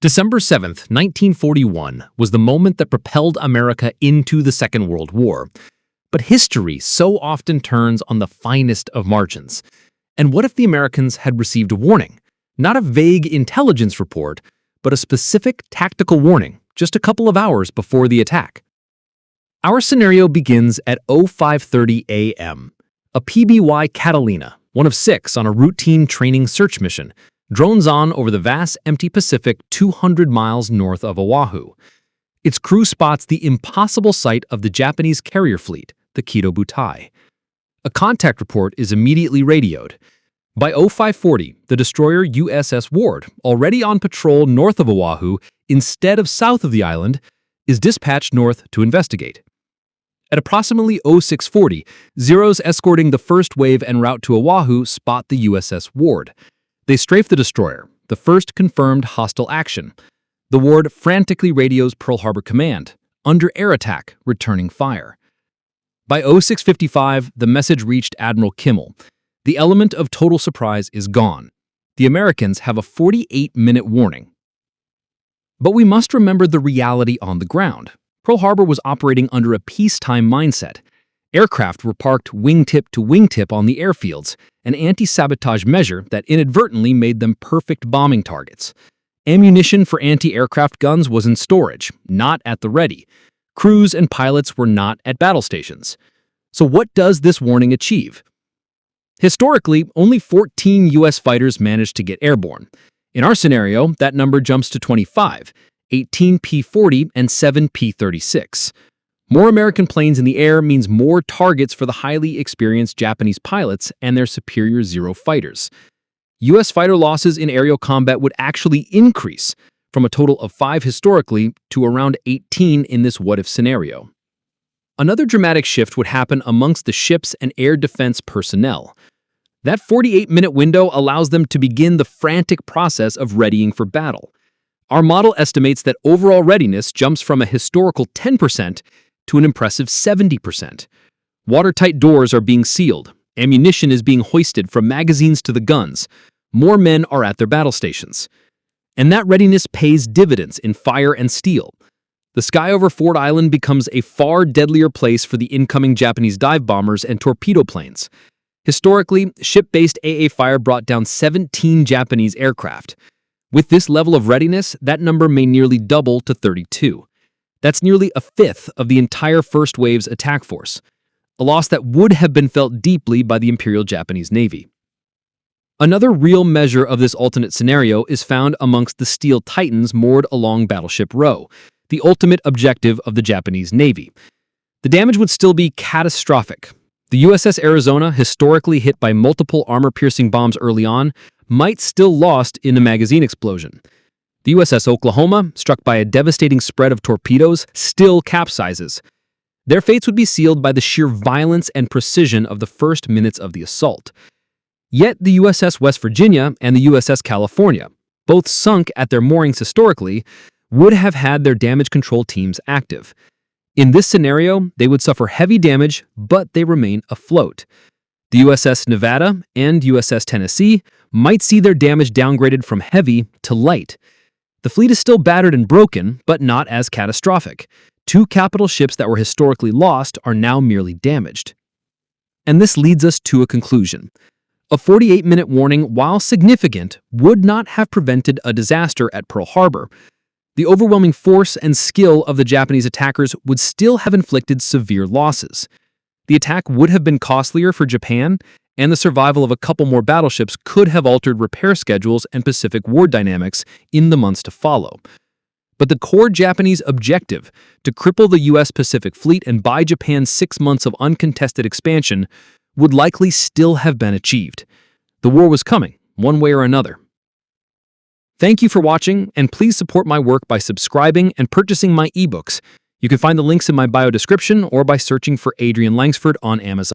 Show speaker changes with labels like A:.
A: December 7th, 1941 was the moment that propelled America into the Second World War. But history so often turns on the finest of margins. And what if the Americans had received a warning? Not a vague intelligence report, but a specific tactical warning just a couple of hours before the attack. Our scenario begins at 0530 a.m. A PBY Catalina, one of 6 on a routine training search mission, drones on over the vast empty Pacific 200 miles north of Oahu. Its crew spots the impossible sight of the Japanese carrier fleet, the Kido Butai. A contact report is immediately radioed. By 0540, the destroyer USS Ward, already on patrol north of Oahu instead of south of the island, is dispatched north to investigate. At approximately 0640, Zeros escorting the first wave en route to Oahu spot the USS Ward. They strafe the destroyer, the first confirmed hostile action. The Ward frantically radios Pearl Harbor Command, under air attack, returning fire. By 0655, the message reached Admiral Kimmel. The element of total surprise is gone. The Americans have a 48-minute warning. But we must remember the reality on the ground. Pearl Harbor was operating under a peacetime mindset. Aircraft were parked wingtip to wingtip on the airfields, an anti-sabotage measure that inadvertently made them perfect bombing targets. Ammunition for anti-aircraft guns was in storage, not at the ready. Crews and pilots were not at battle stations. So what does this warning achieve? Historically, only 14 U.S. fighters managed to get airborne. In our scenario, that number jumps to 25, 18 P-40 and 7 P-36. More American planes in the air means more targets for the highly experienced Japanese pilots and their superior Zero fighters. U.S. fighter losses in aerial combat would actually increase from a total of 5 historically to around 18 in this what-if scenario. Another dramatic shift would happen amongst the ships and air defense personnel. That 48-minute window allows them to begin the frantic process of readying for battle. Our model estimates that overall readiness jumps from a historical 10% to an impressive 70%. Watertight doors are being sealed. Ammunition is being hoisted from magazines to the guns. More men are at their battle stations. And that readiness pays dividends in fire and steel. The sky over Ford Island becomes a far deadlier place for the incoming Japanese dive bombers and torpedo planes. Historically, ship-based AA fire brought down 17 Japanese aircraft. With this level of readiness, that number may nearly double to 32. That's nearly a fifth of the entire first wave's attack force, a loss that would have been felt deeply by the Imperial Japanese Navy. Another real measure of this alternate scenario is found amongst the steel titans moored along Battleship Row, the ultimate objective of the Japanese Navy. The damage would still be catastrophic. The USS Arizona, historically hit by multiple armor-piercing bombs early on, might still lost in a magazine explosion. The USS Oklahoma, struck by a devastating spread of torpedoes, still capsizes. Their fates would be sealed by the sheer violence and precision of the first minutes of the assault. Yet the USS West Virginia and the USS California, both sunk at their moorings historically, would have had their damage control teams active. In this scenario, they would suffer heavy damage, but they remain afloat. The USS Nevada and USS Tennessee might see their damage downgraded from heavy to light. The fleet is still battered and broken, but not as catastrophic. 2 capital ships that were historically lost are now merely damaged. And this leads us to a conclusion. A 48-minute warning, while significant, would not have prevented a disaster at Pearl Harbor. The overwhelming force and skill of the Japanese attackers would still have inflicted severe losses. The attack would have been costlier for Japan, and the survival of a couple more battleships could have altered repair schedules and Pacific war dynamics in the months to follow. But the core Japanese objective, to cripple the U.S. Pacific Fleet and buy Japan 6 months of uncontested expansion, would likely still have been achieved. The war was coming, one way or another. Thank you for watching, and please support my work by subscribing and purchasing my ebooks. You can find the links in my bio description or by searching for Adrian Langsford on Amazon.